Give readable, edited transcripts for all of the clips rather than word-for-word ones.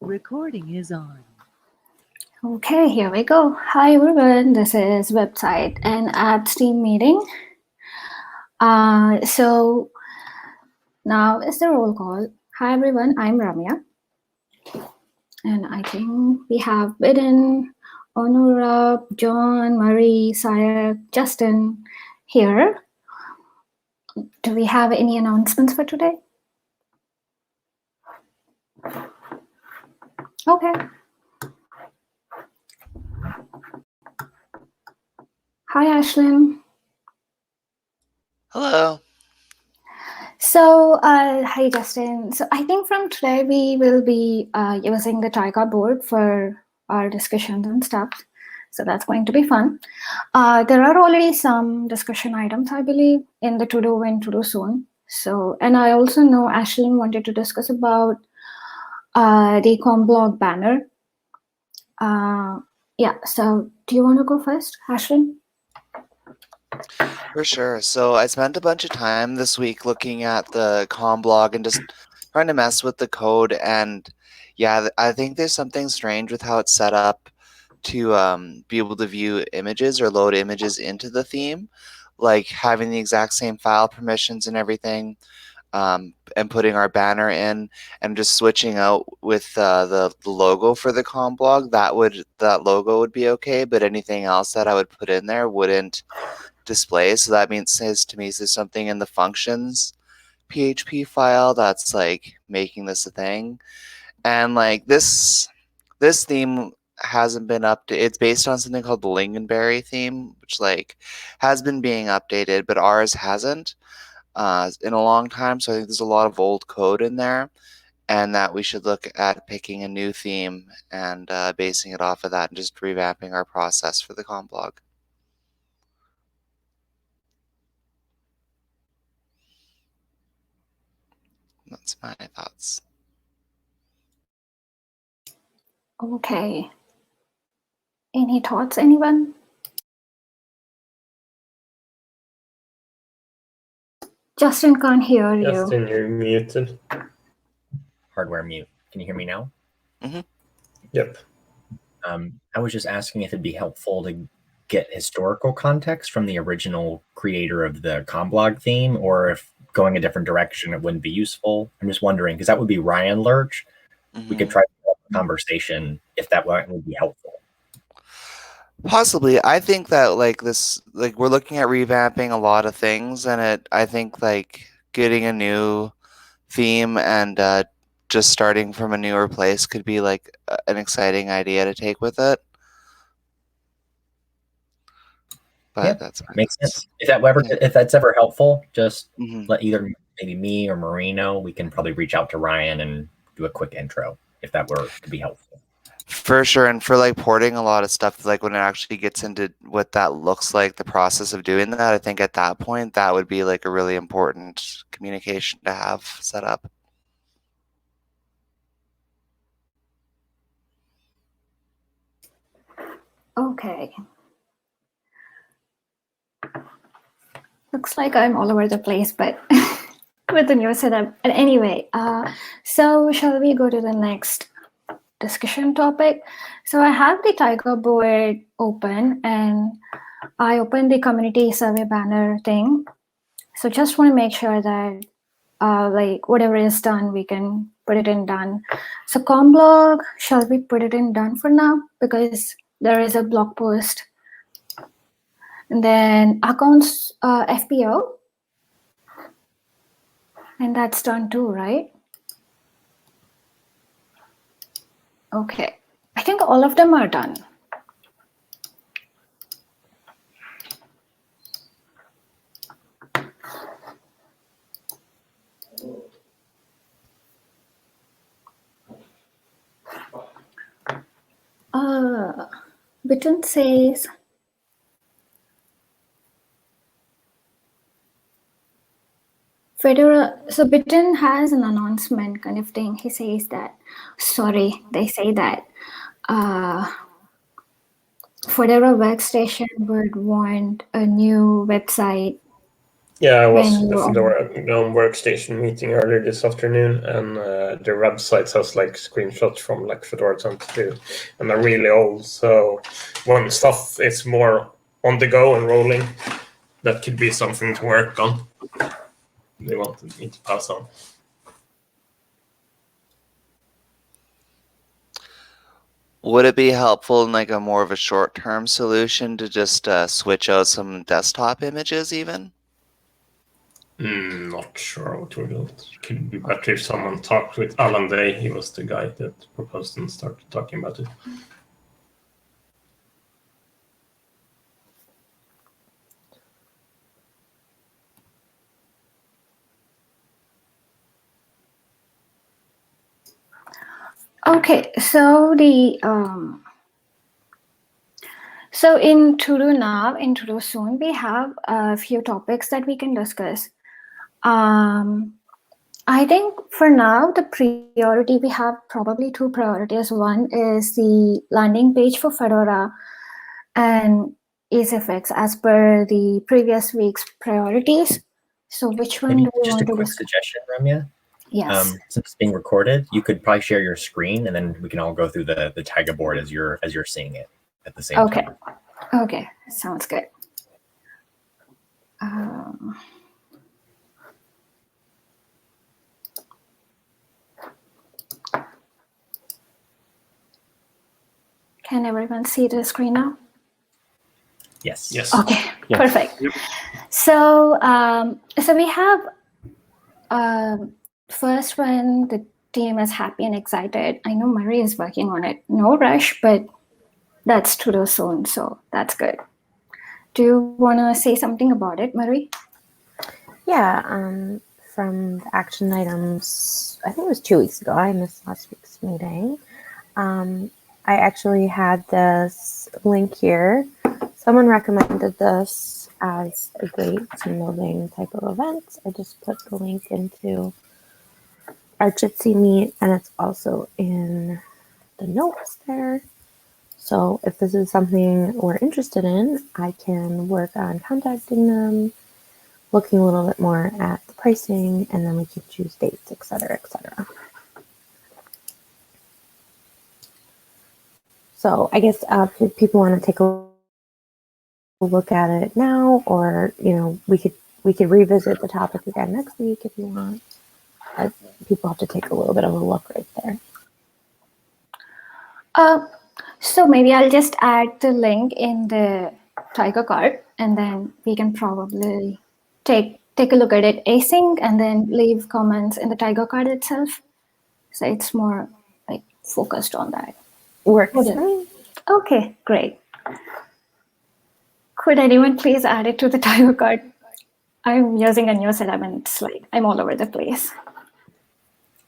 Recording is on. Okay, here we go. Hi everyone, this is website and apps team meeting. So now is the roll call. Hi everyone, I'm Ramya. And I think we have Bidin, Onura, John, Marie, Sayak, Justin here. Do we have any announcements for today? Okay. Hi Ashlyn. Hello. So, hi Justin. So I think from today we will be using the Tiger board for our discussions and stuff. So that's going to be fun. There are already some discussion items, I believe, in the to-do and to-do soon. So, and I also know Ashlyn wanted to discuss about the Comblog banner. Yeah, so do you want to go first, Ashlyn? For sure. So I spent a bunch of time this week looking at the com blog and just trying to mess with the code. And yeah, I think there's something strange with how it's set up to be able to view images or load images into the theme, like having the exact same file permissions and everything. And putting our banner in and just switching out with the logo for the com blog, that logo would be okay, but anything else that I would put in there wouldn't display. So that says to me there's something in the functions PHP file that's like making this a thing. And like this theme hasn't been updated. It's based on something called the Lingonberry theme, which like has been being updated, but ours hasn't in a long time. So I think there's a lot of old code in there, and that we should look at picking a new theme and basing it off of that and just revamping our process for the com blog. That's my thoughts. Okay. Any thoughts, anyone? Justin can't hear you. Justin, you're muted. Hardware mute. Can you hear me now? Mm-hmm. Yep. I was just asking if it'd be helpful to get historical context from the original creator of the Comblog theme, or if going a different direction it wouldn't be useful. I'm just wondering, because that would be Ryan Lurch. We could try to have a conversation if that would be helpful. Possibly. I think that we're looking at revamping a lot of things, and I think like getting a new theme and just starting from a newer place could be like an exciting idea to take with it. But yeah, that's makes sense. If that's ever helpful, just let either maybe me or Marie know. We can probably reach out to Ryan and do a quick intro if that were to be helpful. For sure. And for like porting a lot of stuff, like when it actually gets into what that looks like, the process of doing that, I think at that point that would be like a really important communication to have set up. Okay. Looks like I'm all over the place, but with the new setup. And anyway, so shall we go to the next discussion topic? So I have the Tiger board open and I opened the community survey banner thing. So just want to make sure that like whatever is done, we can put it in done. So Comblog, shall we put it in done for now? Because there is a blog post. And then accounts FPO. And that's done too, right? Okay. I think all of them are done. Bitten says, Fedora, so Bitten has an announcement kind of thing. He says that, sorry, they say that Fedora Workstation would want a new website Yeah, I was when in the you Fedora GNOME workstation meeting earlier this afternoon, and their website has like screenshots from like Fedora 22, and they're really old. So when stuff is more on the go and rolling, that could be something to work on. They wanted me to pass on. Would it be helpful in like a more of a short-term solution to just switch out some desktop images even? Not sure what we do. It could be better if someone talked with Alan Day. He was the guy that proposed and started talking about it. Okay, so so in To Do Now, in To Do Soon, we have a few topics that we can discuss. I think for now, the priority, we have probably two priorities. One is the landing page for Fedora and EasyFix as per the previous week's priorities. So which one Maybe do we just a want to quick discuss? suggestion, Ramya. Yes. Since it's being recorded, you could probably share your screen, and then we can all go through the Tiger board as you're seeing it at the same Okay. time. Okay. Sounds good. Can everyone see the screen now? Yes. Yes. Okay, Yes. perfect. So, so we have first one. The team is happy and excited. I know Marie is working on it. No rush, but that's to do soon, so that's good. Do you want to say something about it, Marie? Yeah, from the action items, I think it was 2 weeks ago. I missed last week's meeting. I actually had this link here. Someone recommended this as a great team building type of event. I just put the link into our Jitsi meet, and it's also in the notes there. So if this is something we're interested in, I can work on contacting them, looking a little bit more at the pricing, and then we can choose dates, et cetera, et cetera. So I guess if people want to take a look at it now, or we could revisit the topic again next week if you want. People have to take a little bit of a look right there. So maybe I'll just add the link in the Tiger card, and then we can probably take a look at it async and then leave comments in the Tiger card itself. So it's more like focused on that. Works. Okay. Okay, great. Could anyone please add it to the Tiger card? I'm using a new setup and it's like I'm all over the place.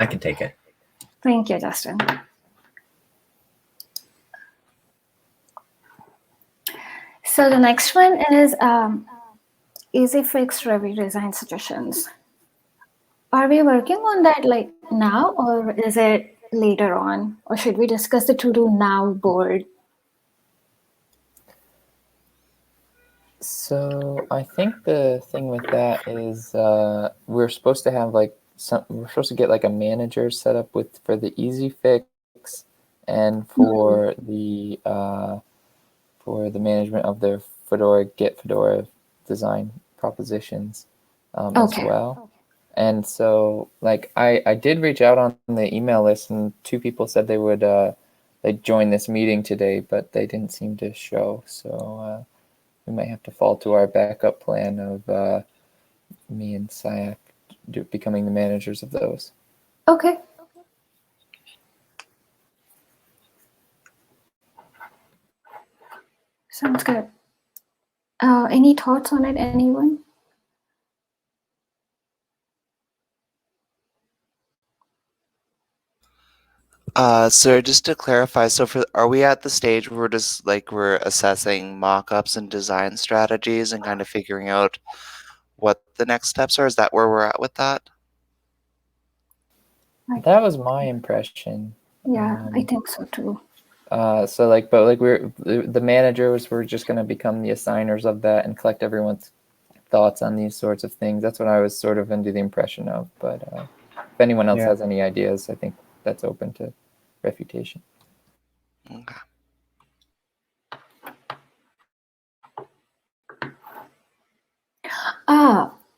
I can take it. Thank you, Justin. So the next one is EasyFix review design suggestions. Are we working on that like now, or is it later on? Or should we discuss the to do now board? So I think the thing with that is we're supposed to have we're supposed to get like a manager set up for the easy fix and for the management of their Fedora design propositions as well. And so I did reach out on the email list, and 2 people said they would they'd join this meeting today, but they didn't seem to show. So we might have to fall to our backup plan of me and Sayak becoming the managers of those. Okay. Sounds good. Any thoughts on it, anyone? So just to clarify, are we at the stage where we're assessing mock-ups and design strategies and kind of figuring out what the next steps are? Is that where we're at with that? That was my impression. Yeah, I think so too. But we're the managers were just going to become the assigners of that and collect everyone's thoughts on these sorts of things. That's what I was sort of under the impression of. But if anyone else has any ideas, I think that's open to refutation. Okay.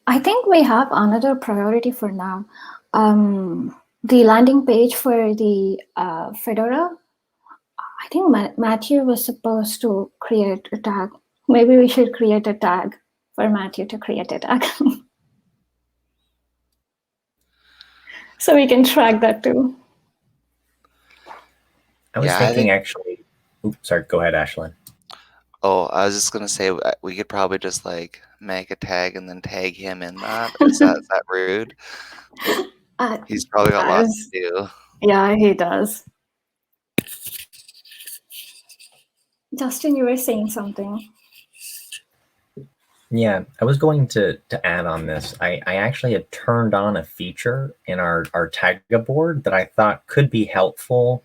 I think we have another priority for now. The landing page for the Fedora. I think Matthew was supposed to create a tag. Maybe we should create a tag for Matthew to create a tag. So we can track that too. I was thinking actually. Oops, sorry. Go ahead, Ashlyn. Oh, I was just gonna say we could probably just like make a tag and then tag him in that. Is that rude? He's probably got lots to do. Yeah, he does. Justin, you were saying something. Yeah, I was going to add on this. I actually had turned on a feature in our Tagga board that I thought could be helpful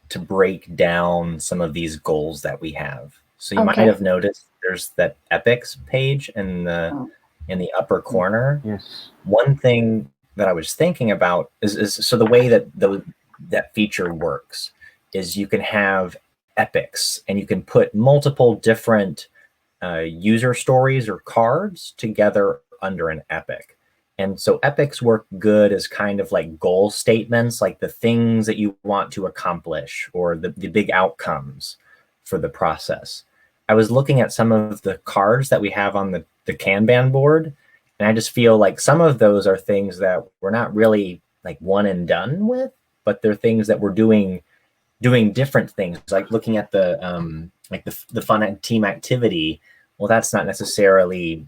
to break down some of these goals that we have. So you might have noticed there's that epics page in the upper corner. Yes. One thing that I was thinking about is so the way that that feature works is you can have epics and you can put multiple different user stories or cards together under an epic. And so epics work good as kind of like goal statements, like the things that you want to accomplish or the big outcomes for the process. I was looking at some of the cards that we have on the Kanban board, and I just feel like some of those are things that we're not really like one and done with, but they're things that we're doing different things, like looking at the the fun team activity. Well, that's not necessarily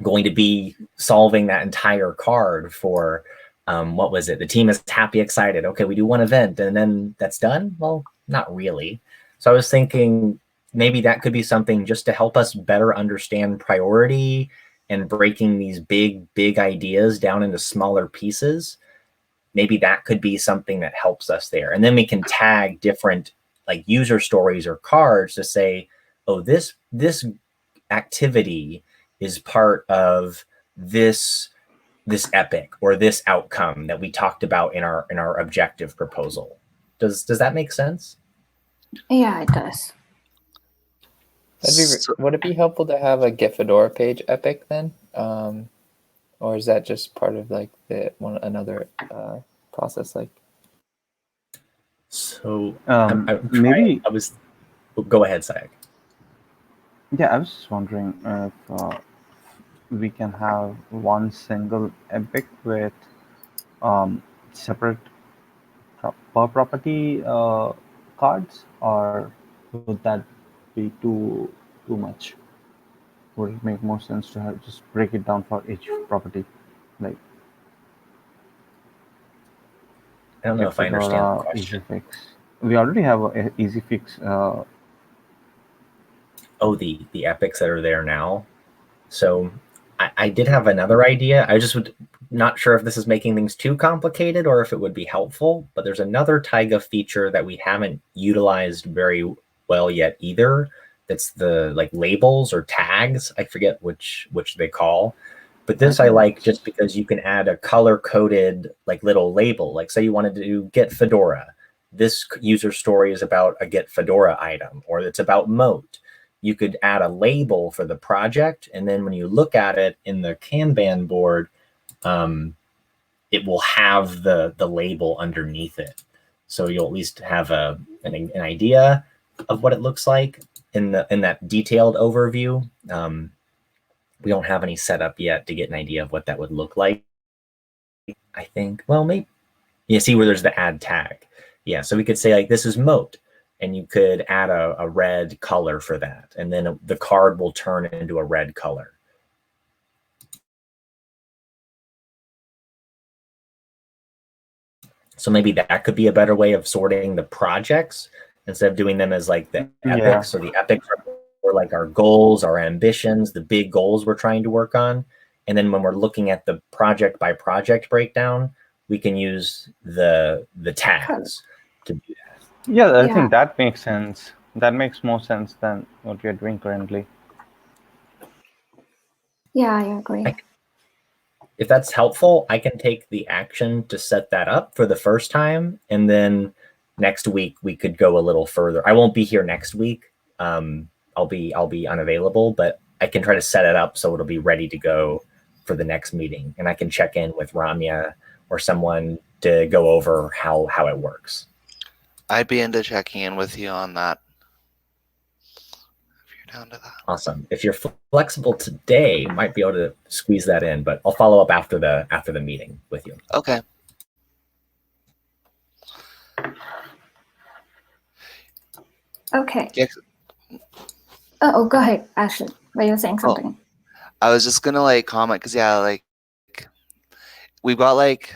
going to be solving that entire card for what was it? The team is happy, excited. Okay, we do one event and then that's done. Well, not really. So I was thinking maybe that could be something just to help us better understand priority and breaking these big ideas down into smaller pieces. Maybe that could be something that helps us there. And then we can tag different like user stories or cards to say, oh, this activity is part of this epic or this outcome that we talked about in our objective proposal. Does that make sense? Yeah, it does. Would it be helpful to have a Get Fedora page epic then? Or is that just part of like another process? Like, so maybe I was. Go ahead, Sayek. Yeah, I was just wondering if we can have one single epic with separate per property cards, or would that be too much? Would it make more sense to have just break it down for each property? Like, I don't know if I understand the question. Easy fix. We already have an easy fix. Oh, the epics that are there now. So I did have another idea. I just not sure if this is making things too complicated or if it would be helpful, but there's another Taiga feature that we haven't utilized very well yet either. That's the like labels or tags. I forget which they call. But this I like just because you can add a color-coded like little label. Like say you wanted to get Fedora. This user story is about a get Fedora item, or it's about Moat. You could add a label for the project, and then when you look at it in the Kanban board, it will have the label underneath it. So you'll at least have an idea of what it looks like in that detailed overview. We don't have any setup yet to get an idea of what that would look like. I think, well, maybe you see where there's the add tag. Yeah, so we could say like this is Moat. And you could add a red color for that. And then the card will turn into a red color. So maybe that could be a better way of sorting the projects instead of doing them as like the epics. So the epics are like our goals, our ambitions, the big goals we're trying to work on. And then when we're looking at the project by project breakdown, we can use the tags to do that. Yeah, I think that makes sense. That makes more sense than what we are doing currently. Yeah, I agree. If that's helpful, I can take the action to set that up for the first time, and then next week we could go a little further. I won't be here next week. I'll be unavailable, but I can try to set it up so it'll be ready to go for the next meeting, and I can check in with Ramya or someone to go over how it works. I'd be into checking in with you on that. If you're down to that. Awesome. If you're flexible today, might be able to squeeze that in, but I'll follow up after the meeting with you. Okay. Okay. Yeah. Oh, go ahead, Ashley. Were you saying something? I was just gonna like comment because we've got like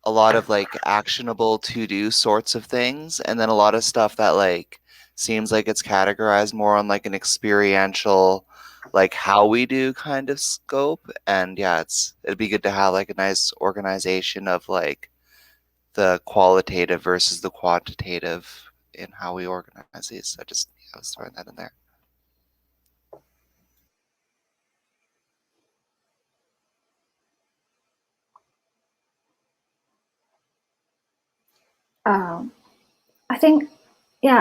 a lot of like actionable to-do sorts of things, and then a lot of stuff that like seems like it's categorized more on like an experiential, like how we do kind of scope. And yeah, it'd be good to have like a nice organization of like the qualitative versus the quantitative in how we organize these. I was throwing that in there.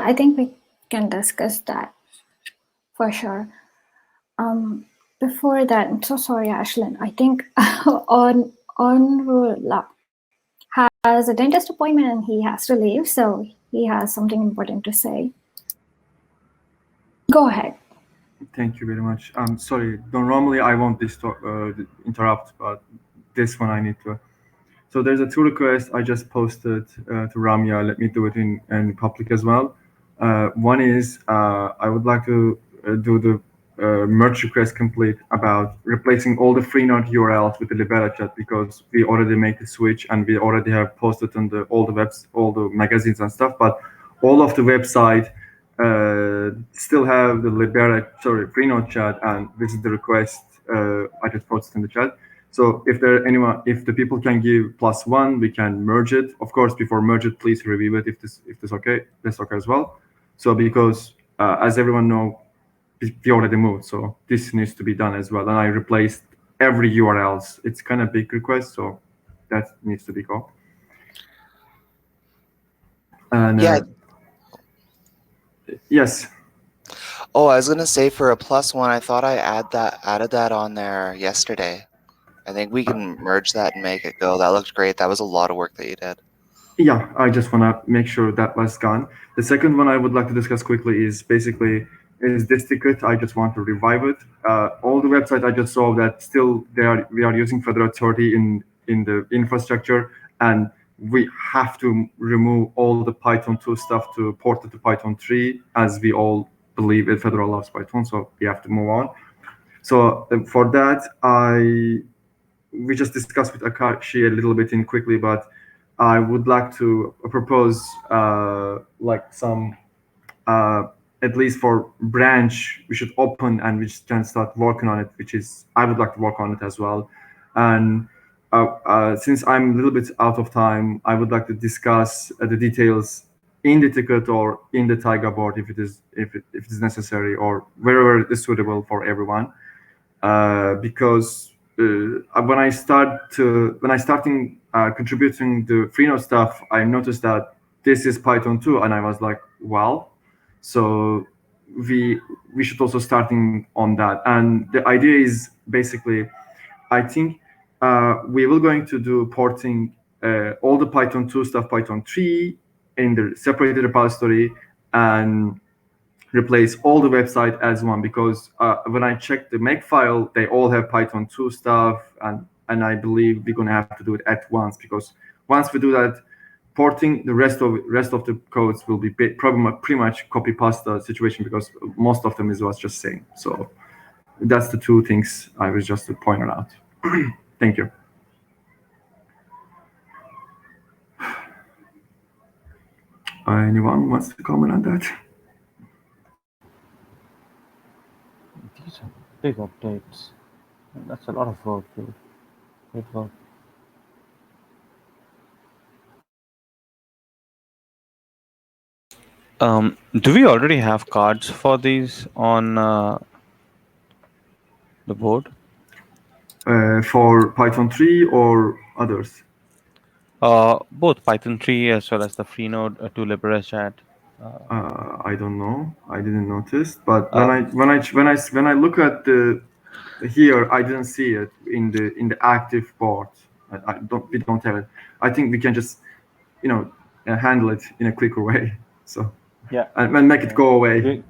I think we can discuss that for sure. Before that, I'm so sorry, Ashlyn. I think on has a dentist appointment and he has to leave, so he has something important to say. Go ahead. Thank you very much. I'm sorry. Normally I won't interrupt, but this one I need to. So there's a two request I just posted to Ramya. Let me do it in public as well. One is I would like to do the merge request complete about replacing all the Freenode URLs with the Libera chat, because we already made the switch and we already have posted on all the magazines and stuff, but all of the website still have the Freenode chat, and this is the request I just posted in the chat. So if the people can give +1, we can merge it. Of course, before merge it, please review it if this okay. That's okay as well. So because as everyone know, we already moved, so this needs to be done as well. And I replaced every URLs. It's kind of big request, so that needs to be go. And yeah. Yes. Oh, I was gonna say for a +1, I thought I added that on there yesterday. I think we can merge that and make it go. That looked great. That was a lot of work that you did. Yeah, I just want to make sure that was gone. The second one I would like to discuss quickly is this ticket. I just want to revive it. All the websites I just saw that still we are using Fedora 30 in the infrastructure, and we have to remove all the Python 2 stuff to port it to Python 3, as we all believe that Fedora loves Python, so we have to move on. So for that, we just discussed with Akashi a little bit in quickly, but I would like to propose like some, at least for branch, we should open and we can start working on it, which is, I would like to work on it as well. And since I'm a little bit out of time, I would like to discuss the details in the ticket or in the Taiga board if it is necessary, or wherever it is suitable for everyone. Because when I starting contributing the Freenode stuff, I noticed that this is Python 2, and I was like, wow. So we should also starting on that. And the idea is basically, I think we will going to do porting all the Python 2 stuff, Python 3 in the separated repository, and replace all the website as one, because when I check the make file, they all have Python 2 stuff, and I believe we're going to have to do it at once, because once we do that, porting the rest of the codes will be pretty much copy pasta situation, because most of them was just same. So that's the two things I was just to point out. Thank you. Anyone wants to comment on that? These are big updates. That's a lot of work, dude. Great work. Do we already have cards for these on the board? for Python 3 or others? Both Python 3 as well as the Freenode to Libera chat. I don't know. I didn't notice. But when I look at the here, I didn't see it in the active part. We don't have it. I think we can just handle it in a quicker way. So Yeah, and make it go away.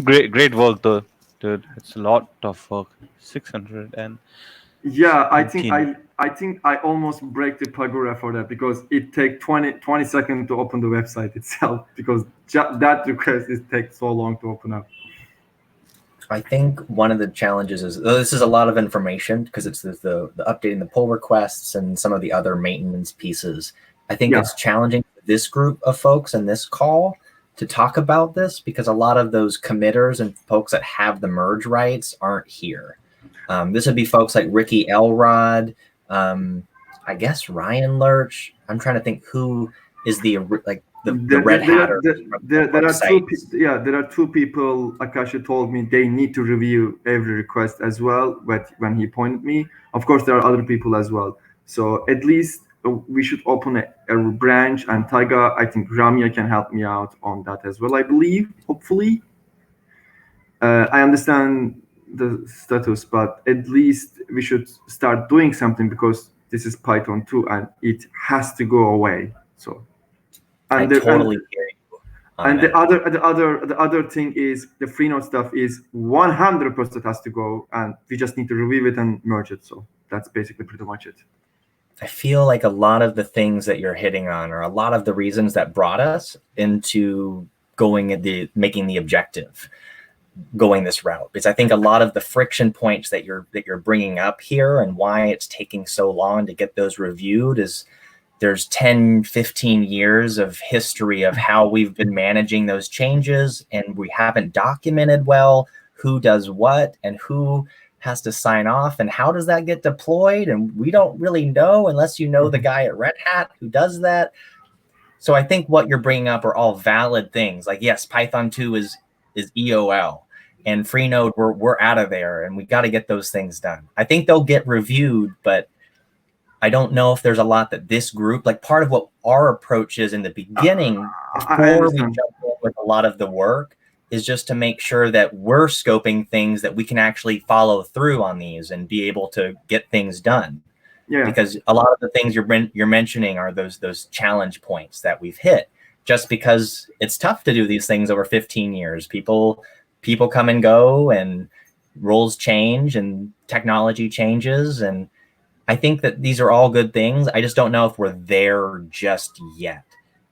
Great work though, dude. It's a lot of work. 600 and yeah, I 18. think I almost break the Fedora for that because it takes 20 seconds to open the website itself because that request takes so long to open up. I think one of the challenges is this is a lot of information because it's the updating the pull requests and some of the other maintenance pieces. I think it's challenging for this group of folks in this call to talk about this because a lot of those committers and folks that have the merge rights aren't here. This would be folks like Ricky Elrod, I guess Ryan Lurch. I'm trying to think who is the Red Hatter. There are two people. Akashi told me they need to review every request as well. But when he pointed me, of course there are other people as well. So at least we should open a branch. And Taiga, I think Ramya can help me out on that as well. I believe, hopefully. I understand the status, but at least we should start doing something because this is Python 2 and it has to go away. So, and I totally hear you. And the other thing is the Freenode stuff is 100% has to go, and we just need to review it and merge it. So that's basically pretty much it. I feel like a lot of the things that you're hitting on are a lot of the reasons that brought us into making the objective. Going this route, because I think a lot of the friction points that you're bringing up here and why it's taking so long to get those reviewed is there's 10, 15 years of history of how we've been managing those changes, and we haven't documented well who does what and who has to sign off and how does that get deployed, and we don't really know unless you know the guy at Red Hat who does that. So I think what you're bringing up are all valid things. Like, yes, Python 2 is EOL. And Freenode, we're out of there, and we got to get those things done. I think they'll get reviewed, but I don't know if there's a lot that this group, like part of what our approach is in the beginning, before we jump in with a lot of the work, is just to make sure that we're scoping things that we can actually follow through on these and be able to get things done. Yeah. Because a lot of the things you're mentioning are those challenge points that we've hit. Just because it's tough to do these things over 15 years, people come and go and rules change and technology changes. And I think that these are all good things. I just don't know if we're there just yet.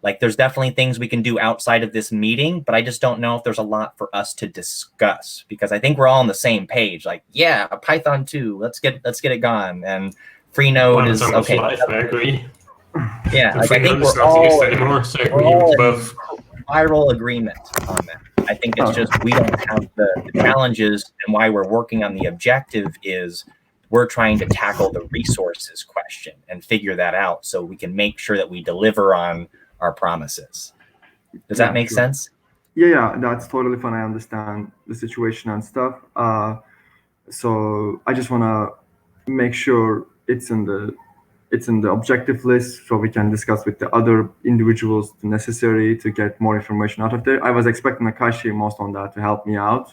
Like there's definitely things we can do outside of this meeting, but I just don't know if there's a lot for us to discuss because I think we're all on the same page. Like, yeah, Python 2, let's get it gone. And Freenode is okay. Life, I agree. Yeah, like I think we're all viral agreement on that. I think it's just we don't have the challenges, and why we're working on the objective is we're trying to tackle the resources question and figure that out so we can make sure that we deliver on our promises. Does that make sense? Yeah, that's totally fine. I understand the situation and stuff. So I just want to make sure it's in the objective list so we can discuss with the other individuals necessary to get more information out of there. I was expecting Akashi most on that to help me out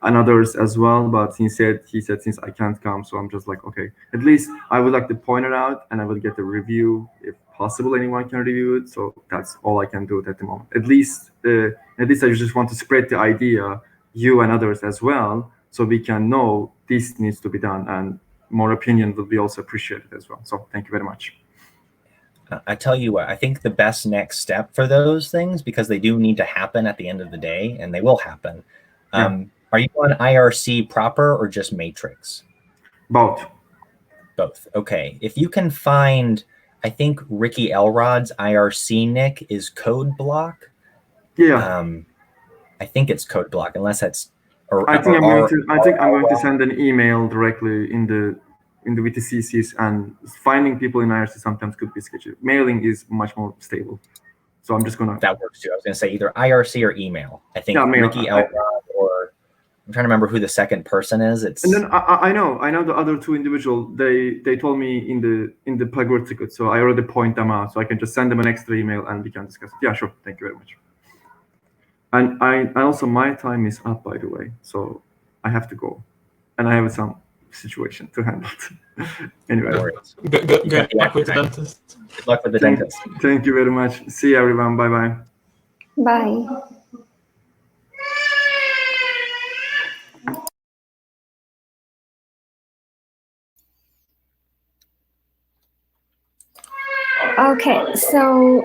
and others as well, but he said since I can't come, so I'm just like, okay, at least I would like to point it out and I will get a review if possible. Anyone can review it, so that's all I can do at the moment. At least I just want to spread the idea, you and others as well, so we can know this needs to be done, and more opinion will be also appreciated as well. So thank you very much. I tell you what, I think the best next step for those things, because they do need to happen at the end of the day, and they will happen. Are you on IRC proper or just Matrix? Both. Both. Okay. If you can find, I think Ricky Elrod's IRC nick is code block. Yeah. I think it's code block, unless that's. I think I'm going to send an email directly in the VTCCs, and finding people in IRC sometimes could be sketchy. Mailing is much more stable, so I'm just gonna. That works too. I was gonna say either IRC or email. I think Ricky Elrod or I'm trying to remember who the second person is. And then I know the other two individual. They told me in the Pagure ticket, so I already point them out, so I can just send them an extra email and we can discuss it. Yeah, sure. Thank you very much. And I also, my time is up, by the way, so I have to go, and I have some situation to handle. Anyway, No worries. Good luck with the dentist. Good luck with the dentist. Thank you very much. See you, everyone. Bye bye. Bye. Okay, so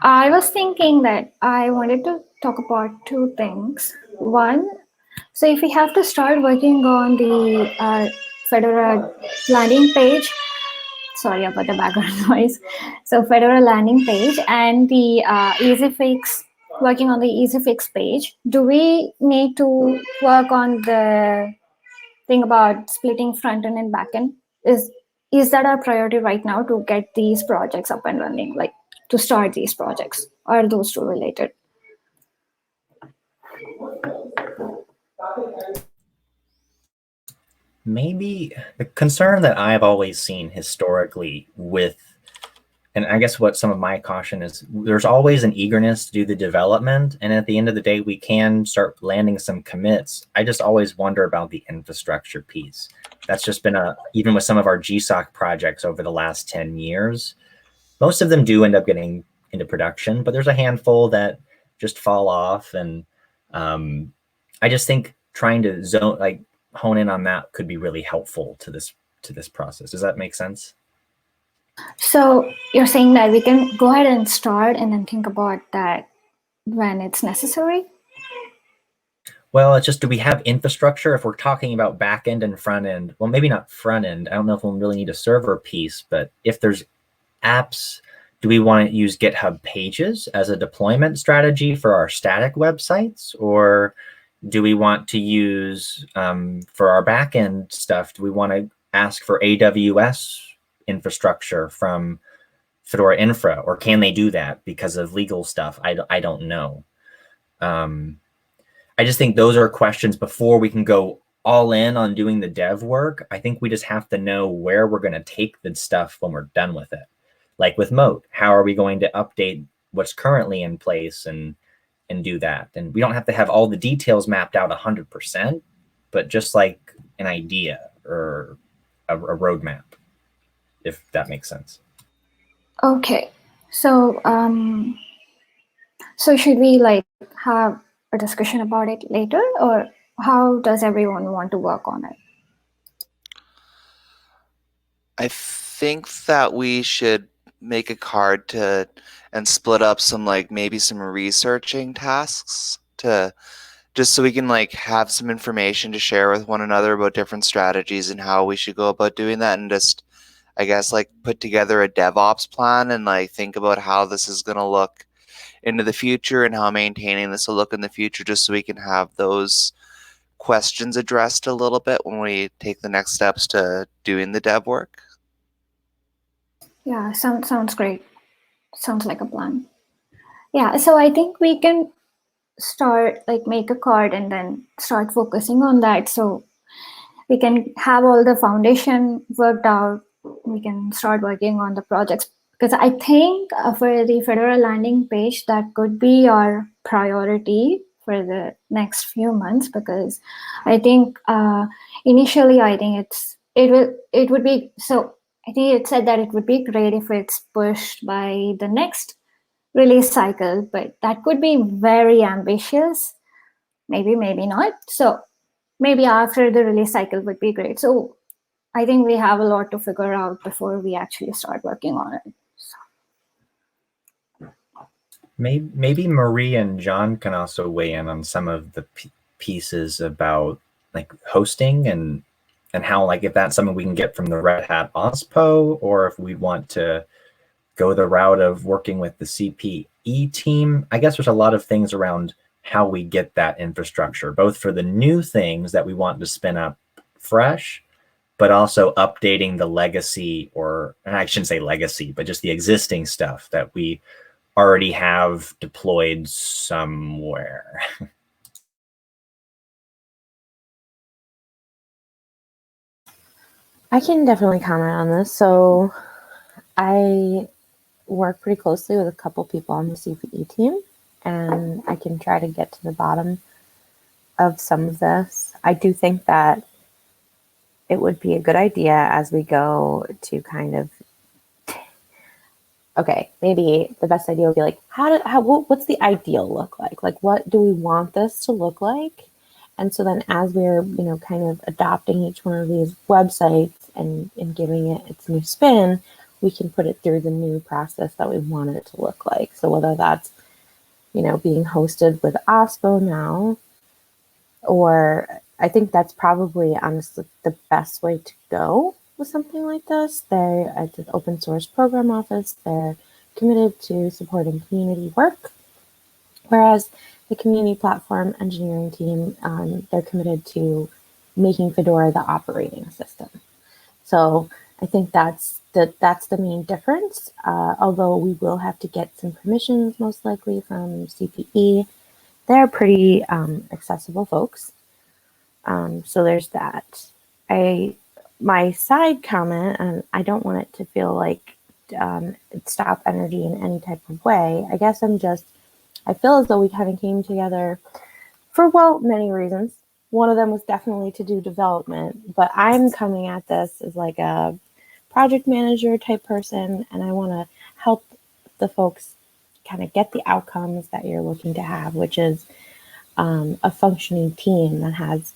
I was thinking that I wanted to talk about two things. One, so if we have to start working on the Fedora landing page, sorry about the background noise. So Fedora landing page and the EasyFix, working on the EasyFix page, do we need to work on the thing about splitting front end and back end? Is that our priority right now to get these projects up and running, like to start these projects? Or are those two related? Maybe the concern that I've always seen historically with, and I guess what some of my caution is, there's always an eagerness to do the development. And at the end of the day, we can start landing some commits. I just always wonder about the infrastructure piece. That's just been even with some of our GSOC projects over the last 10 years, most of them do end up getting into production, but there's a handful that just fall off. And I just think trying to hone in on that could be really helpful to this process. Does that make sense? So you're saying that we can go ahead and start and then think about that when it's necessary? Well, it's just, do we have infrastructure? If we're talking about back end and front end, well, maybe not front end. I don't know if we'll really need a server piece, but if there's apps, do we want to use GitHub Pages as a deployment strategy for our static websites? Or do we want to use, for our back end stuff, do we want to ask for AWS infrastructure from Fedora Infra, or can they do that because of legal stuff? I don't know. I just think those are questions before we can go all in on doing the dev work. I think we just have to know where we're going to take the stuff when we're done with it. Like with Moat, how are we going to update what's currently in place and do that? And we don't have to have all the details mapped out 100%, but just like an idea or a roadmap, if that makes sense. Okay, so so should we have a discussion about it later, or how does everyone want to work on it? I think that we should make a card and split up some maybe some researching tasks just so we can have some information to share with one another about different strategies and how we should go about doing that, and just I guess put together a DevOps plan and think about how this is going to look into the future and how maintaining this will look in the future, just so we can have those questions addressed a little bit when we take the next steps to doing the dev work. Yeah, sounds great. Sounds like a plan. Yeah, so I think we can start make a card and then start focusing on that, so we can have all the foundation worked out. We can start working on the projects, because I think for the Fedora landing page, that could be our priority for the next few months, because I think initially I think it would be, so I think it said that it would be great if it's pushed by the next release cycle, but that could be very ambitious. Maybe not. So maybe after the release cycle would be great. So I think we have a lot to figure out before we actually start working on it. So. Maybe Marie and John can also weigh in on some of the pieces about hosting and how if that's something we can get from the Red Hat OSPO, or if we want to go the route of working with the CPE team. I guess there's a lot of things around how we get that infrastructure, both for the new things that we want to spin up fresh, but also updating the legacy, and I shouldn't say legacy, but just the existing stuff that we already have deployed somewhere? I can definitely comment on this. So I work pretty closely with a couple people on the CPE team, and I can try to get to the bottom of some of this. I do think that it would be a good idea as we go to kind of, okay, maybe the best idea would be like, what's the ideal look like? Like, what do we want this to look like? And so then as we're, kind of adopting each one of these websites and giving it its new spin, we can put it through the new process that we want it to look like. So whether that's, being hosted with OSPO now, or I think that's probably honestly the best way to go with something like this. It's an open source program office. They're committed to supporting community work, whereas the community platform engineering team, they're committed to making Fedora the operating system. So I think that's the main difference. Although we will have to get some permissions, most likely from CPE. They're pretty accessible folks. So there's that. My side comment, and I don't want it to feel like it stop energy in any type of way. I guess I feel as though we kind of came together for, many reasons. One of them was definitely to do development, but I'm coming at this as like a project manager type person, and I want to help the folks kind of get the outcomes that you're looking to have, which is a functioning team that has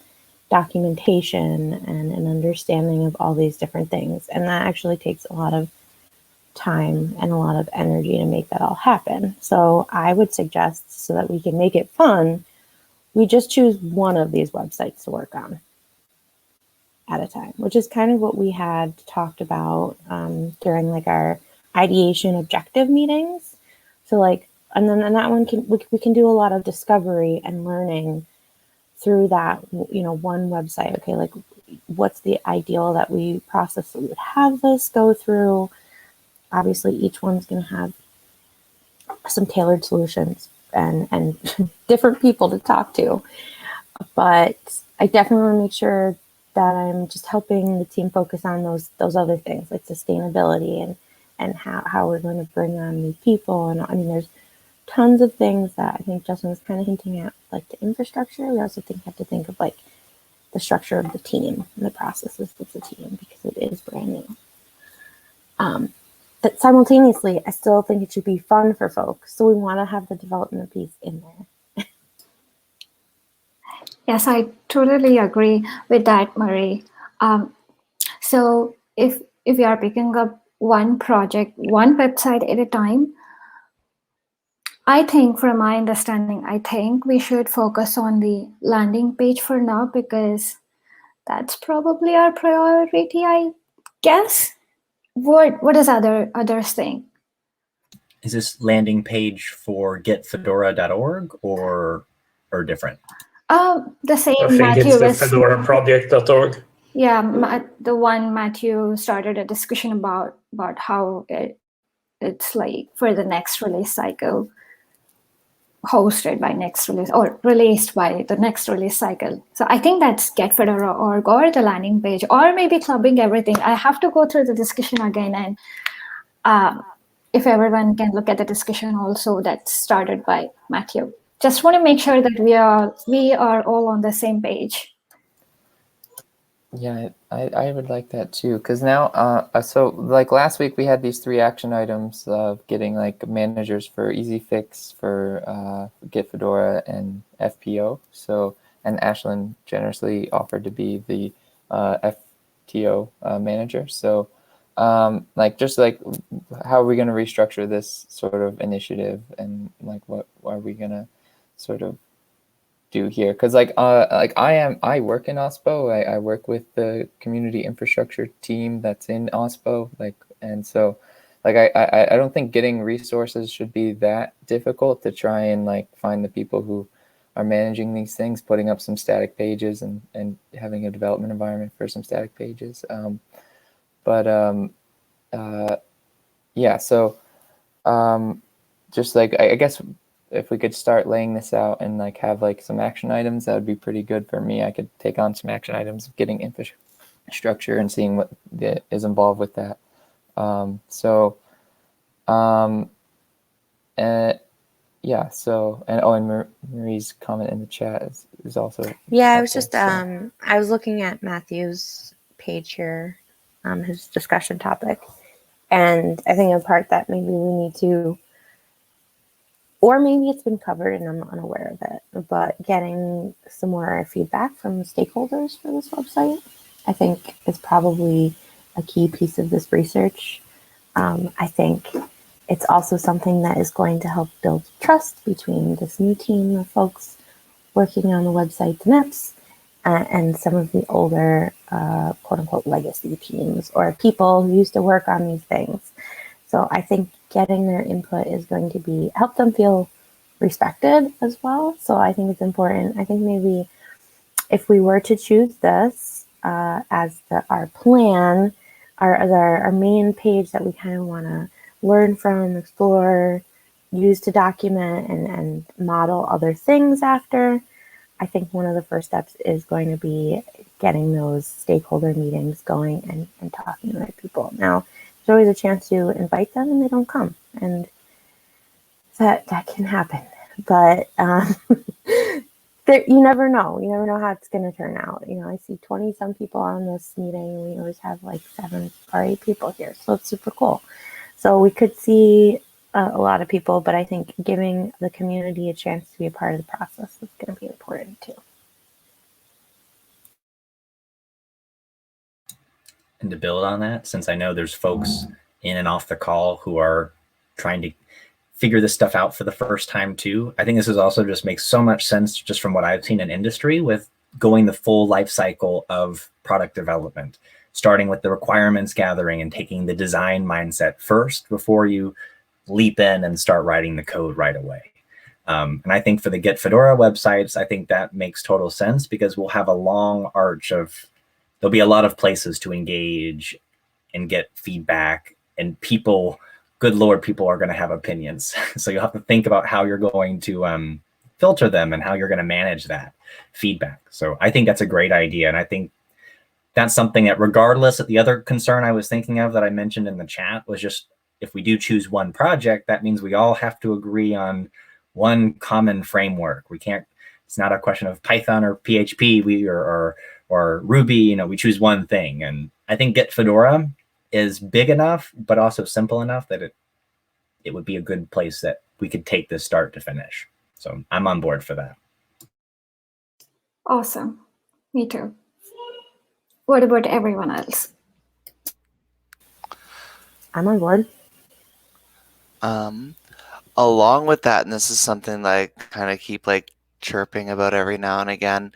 documentation and an understanding of all these different things. And that actually takes a lot of time and a lot of energy to make that all happen. So I would suggest, so that we can make it fun, we just choose one of these websites to work on at a time, which is kind of what we had talked about during like our ideation objective meetings. So and then that one we can do a lot of discovery and learning through that, one website. Okay, like what's the ideal that we process that we would have this go through? Obviously, each one's going to have some tailored solutions and different people to talk to. But I definitely want to make sure that I'm just helping the team focus on those other things, like sustainability and how we're going to bring on new people. And I mean, there's tons of things that I think Justin was kind of hinting at, like the infrastructure. We also have to think of like the structure of the team and the processes of the team, because it is brand new. But simultaneously, I still think it should be fun for folks. So we want to have the development piece in there. Yes, I totally agree with that, Marie. So if we are picking up one project, one website at a time, I think, from my understanding, I think we should focus on the landing page for now, because that's probably our priority, I guess. What does others think? Is this landing page for getfedora.org or different? The same. I think Matthew it's the was, fedoraproject.org. Yeah, the one Matthew started a discussion about how it's like for the next release cycle, hosted by next release or released by the next release cycle. So I think that's getfedora.org or the landing page, or maybe clubbing everything. I have to go through the discussion again, and if everyone can look at the discussion also that's started by Matthew. Just want to make sure that we are all on the same page. Yeah, I would like that too, because now, so like last week we had these 3 action items of getting like managers for Easy Fix, for Get Fedora, and FPO. So, and Ashlyn generously offered to be the FTO manager. So, like just like how are we going to restructure this sort of initiative, and like what are we going to sort of do here? Because like I work in OSPO. I work with the community infrastructure team that's in OSPO, like, and so like I don't think getting resources should be that difficult to try and like find the people who are managing these things, putting up some static pages and having a development environment for some static pages. Yeah, so just like I guess if we could start laying this out and like have like some action items, that would be pretty good for me. I could take on some action items of getting infrastructure and seeing what is involved with that. Yeah. So and Marie's comment in the chat is also yeah. helpful, I was just I was looking at Matthew's page here, his discussion topic, and I think a part that maybe we need to, or maybe it's been covered and I'm unaware of it, but getting some more feedback from stakeholders for this website, I think is probably a key piece of this research. I think it's also something that is going to help build trust between this new team of folks working on the website, the NEPs, and some of the older, quote unquote, legacy teams or people who used to work on these things. So I think getting their input is going to help them feel respected as well. So I think it's important. I think maybe if we were to choose this as our plan, our main page that we kind of want to learn from, explore, use to document and model other things after, I think one of the first steps is going to be getting those stakeholder meetings going and talking to the right people. Now, there's always a chance to invite them and they don't come, and that can happen. But you never know. You never know how it's going to turn out. I see 20 some people on this meeting, and we always have like 7 or 8 people here, so it's super cool. So we could see a lot of people, but I think giving the community a chance to be a part of the process is going to be important too. And to build on that, since I know there's folks in and off the call who are trying to figure this stuff out for the first time too, I think this is also just makes so much sense just from what I've seen in industry with going the full life cycle of product development, starting with the requirements gathering and taking the design mindset first before you leap in and start writing the code right away. And I think for the Get Fedora websites, I think that makes total sense because we'll have a long arch of, there'll be a lot of places to engage and get feedback, and people, good Lord, people are going to have opinions. So you'll have to think about how you're going to filter them and how you're going to manage that feedback. So I think that's a great idea. And I think that's something that regardless of the other concern I was thinking of that I mentioned in the chat was just, if we do choose one project, that means we all have to agree on one common framework. We can't, it's not a question of Python or PHP or Ruby, we choose one thing. And I think Get Fedora is big enough, but also simple enough that it would be a good place that we could take this start to finish. So I'm on board for that. Awesome. Me too. What about everyone else? I'm on board. Along with that, and this is something that I kind of keep like chirping about every now and again,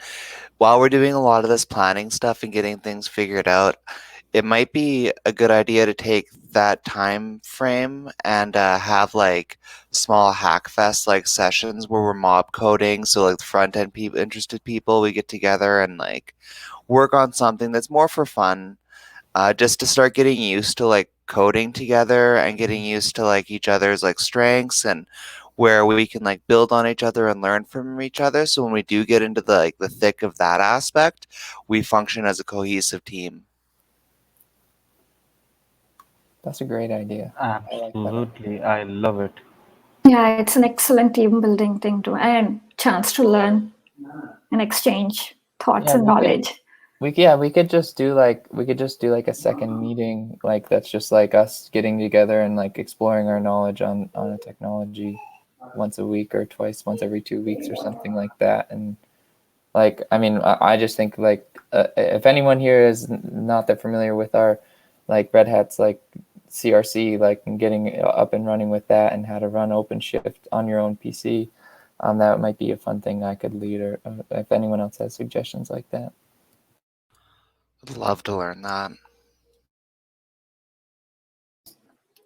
while we're doing a lot of this planning stuff and getting things figured out, it might be a good idea to take that time frame and have like small hackfest like sessions where we're mob coding. So like the front end people, interested people, we get together and like work on something that's more for fun, just to start getting used to like coding together and getting used to like each other's like strengths and where we can like build on each other and learn from each other. So when we do get into the thick of that aspect, we function as a cohesive team. That's a great idea. Absolutely, I love it. Yeah, it's an excellent team building thing too, and chance to learn and exchange thoughts and knowledge. We could just do like a second meeting, like that's just like us getting together and like exploring our knowledge on a technology once a week or once every 2 weeks or something like that. And like, I mean, I just think like if anyone here is not that familiar with our like Red Hat's like CRC, like getting up and running with that and how to run OpenShift on your own PC, that might be a fun thing I could lead, or if anyone else has suggestions like that. I'd love to learn that.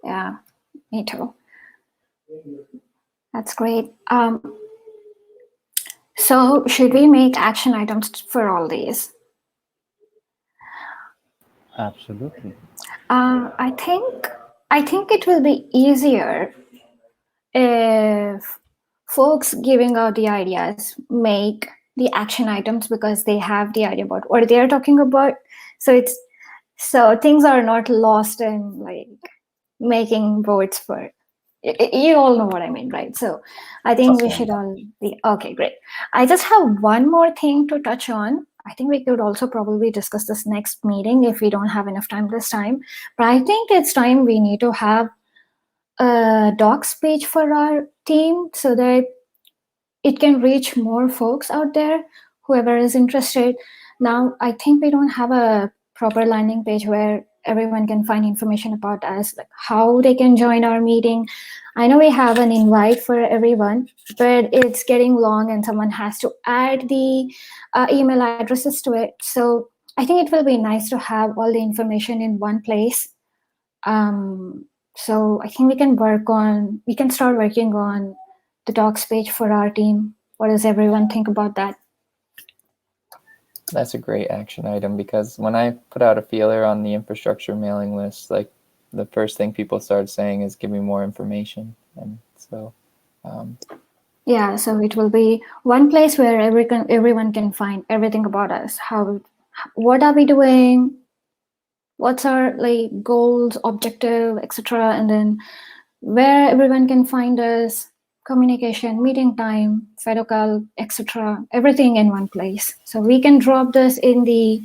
Yeah, me too. That's great. So should we make action items for all these? Absolutely. I think it will be easier if folks giving out the ideas make the action items because they have the idea about what they're talking about. So things are not lost in like making votes for. You all know what I mean, right? So I think we should all be okay. Great. I just have one more thing to touch on. I think we could also probably discuss this next meeting if we don't have enough time this time. But I think it's time we need to have a docs page for our team so that it can reach more folks out there, whoever is interested. Now, I think we don't have a proper landing page where everyone can find information about us, like how they can join our meeting. I know we have an invite for everyone, but it's getting long and someone has to add the email addresses to it. So I think it will be nice to have all the information in one place. So I think we can start working on the docs page for our team. What does everyone think about that? That's a great action item, because when I put out a feeler on the infrastructure mailing list, like the first thing people started saying is give me more information. And so yeah, so it will be one place where everyone can find everything about us. What are we doing? What's our like goals, objective, etc. And then where everyone can find us, communication, meeting time, Fedora, etc. Everything in one place. So we can drop this in the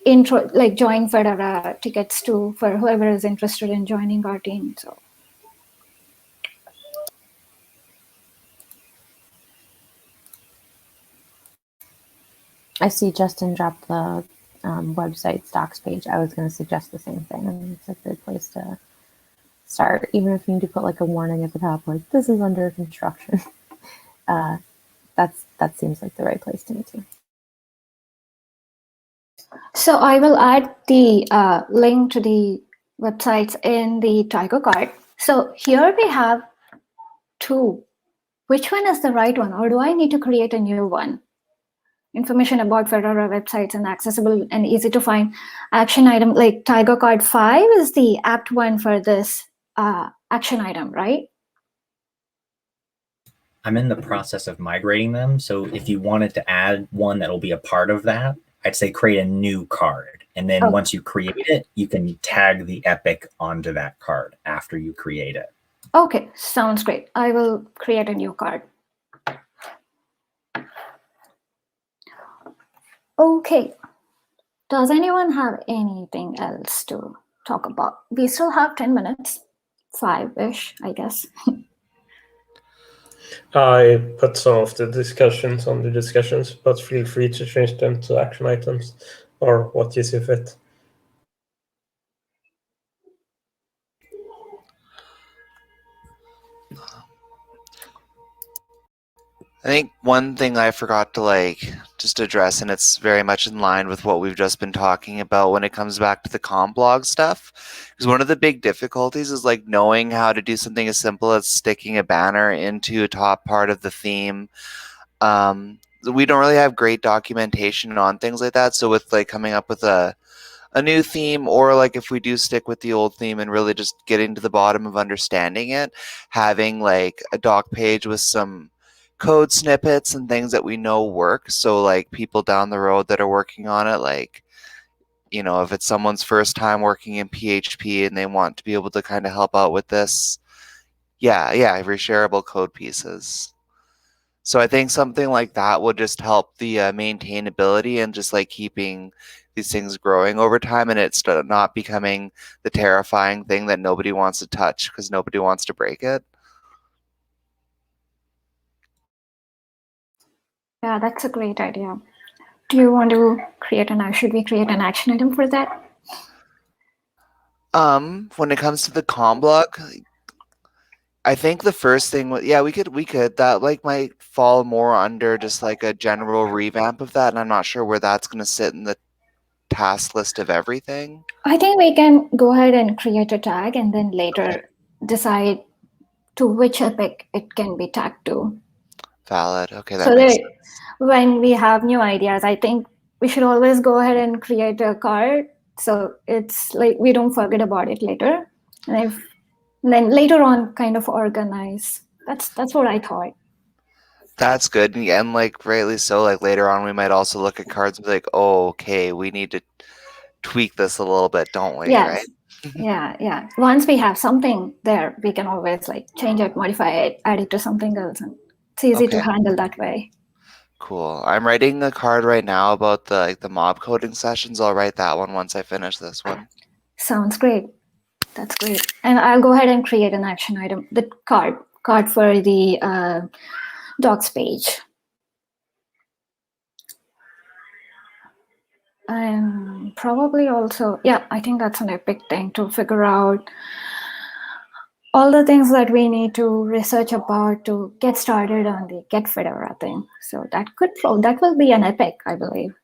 intro, like join Fedora tickets too for whoever is interested in joining our team. So. I see Justin dropped the website's docs page. I was going to suggest the same thing. I mean, it's a good place to start, even if you need to put like a warning at the top, like this is under construction. That seems like the right place to me too. So I will add the link to the websites in the Tiger card. So here we have two. Which one is the right one, or do I need to create a new one? Information about Fedora websites and accessible and easy to find action item, like Tiger card 5 is the apt one for this action item, right? I'm in the process of migrating them. So if you wanted to add one that'll be a part of that, I'd say create a new card. And then once you create it, you can tag the epic onto that card after you create it. Okay, sounds great. I will create a new card. Okay, does anyone have anything else to talk about? We still have 10 minutes, 5-ish, I guess. I put some of the discussions on the discussions, but feel free to change them to action items or what you see fit. I think one thing I forgot to just address, and it's very much in line with what we've just been talking about when it comes back to the blog stuff, because one of the big difficulties is knowing how to do something as simple as sticking a banner into a top part of the theme. We don't really have great documentation on things like that, so with coming up with a new theme, or if we do stick with the old theme and really just getting to the bottom of understanding it, having a doc page with some code snippets and things that we know work, so people down the road that are working on it, if it's someone's first time working in PHP and they want to be able to kind of help out with this, reshareable code pieces. So I think something like that would just help the maintainability and just keeping these things growing over time, and it's not becoming the terrifying thing that nobody wants to touch because nobody wants to break it. Yeah, that's a great idea. Do you want to should we create an action item for that? When it comes to the blog, I think the first thing, we could that might fall more under just a general revamp of that, and I'm not sure where that's going to sit in the task list of everything. I think we can go ahead and create a tag and then later decide to which epic it can be tagged to. Valid. Okay, that so makes that sense. When we have new ideas, I think we should always go ahead and create a card so it's we don't forget about it later. And if And then later on, kind of organize. That's what I thought. That's good, and like rightly so. Like later on, we might also look at cards and be like, "Oh, okay, we need to tweak this a little bit, don't we?" Yes. Right? Yeah. Once we have something there, we can always like change it, modify it, add it to something else, and it's easy to handle that way. Cool. I'm writing a card right now about the mob coding sessions. I'll write that one once I finish this one. Sounds great. That's great. And I'll go ahead and create an action item, the card for the docs page. And probably also, yeah, I think that's an epic thing to figure out all the things that we need to research about to get started on the Get Fedora thing. So that will be an epic, I believe.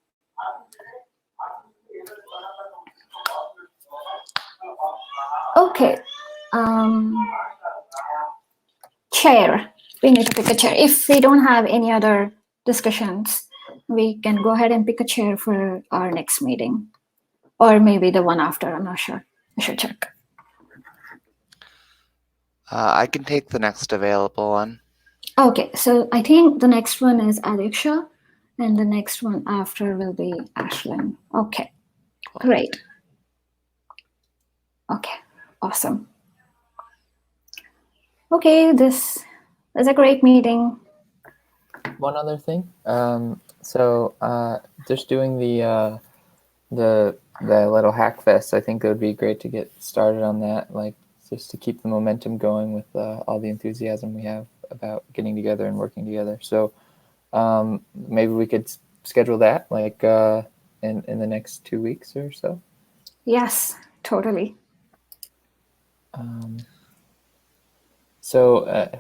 Okay. Chair. We need to pick a chair. If we don't have any other discussions, we can go ahead and pick a chair for our next meeting. Or maybe the one after, I'm not sure. I should check. I can take the next available one. Okay, so I think the next one is Adiksha, and the next one after will be Ashlyn. Okay, great. Okay, awesome. Okay, this is a great meeting. One other thing. Just doing the little hack fest, I think it would be great to get started on that, like just to keep the momentum going with all the enthusiasm we have about getting together and working together. So maybe we could schedule that like in the next 2 weeks or so. Yes, totally.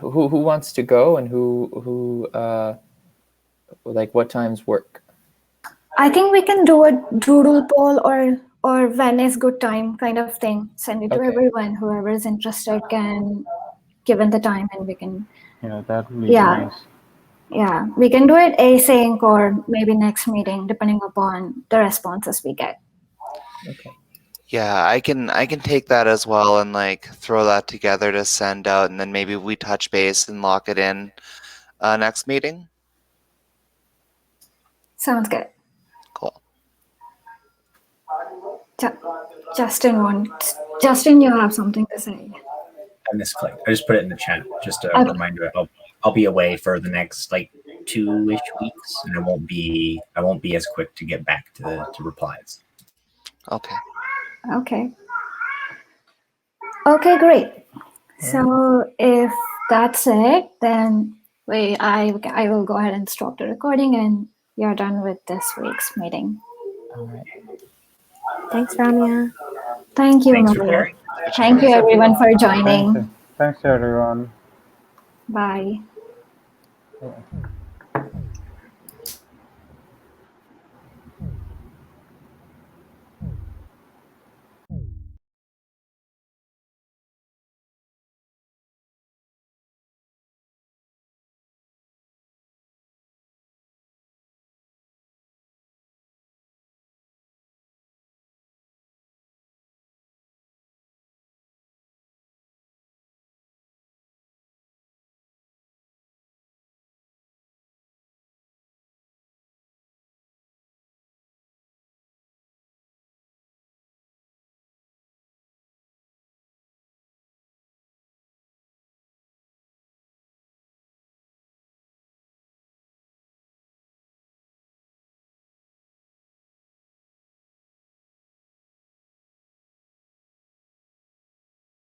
Who wants to go, and who like what times work? I think we can do a doodle poll or when is good time kind of thing. Send it to everyone. Whoever is interested can give in the time, and we can. Yeah, that would be nice. Yeah, we can do it async or maybe next meeting, depending upon the responses we get. Okay. Yeah, I can take that as well and like throw that together to send out, and then maybe we touch base and lock it in next meeting. Sounds good. Cool. Justin, you have something to say. I misclicked. I just put it in the chat. Just a reminder. I'll be away for the next like 2-ish weeks, and I won't be as quick to get back to replies. Okay. Okay, great. So if that's it, then I will go ahead and stop the recording, and you're done with this week's meeting. All right. Thanks, Ramya. Thank you, Thanks for Maria. sharing. Thank you, everyone, for joining. Thanks everyone. Bye. Yeah.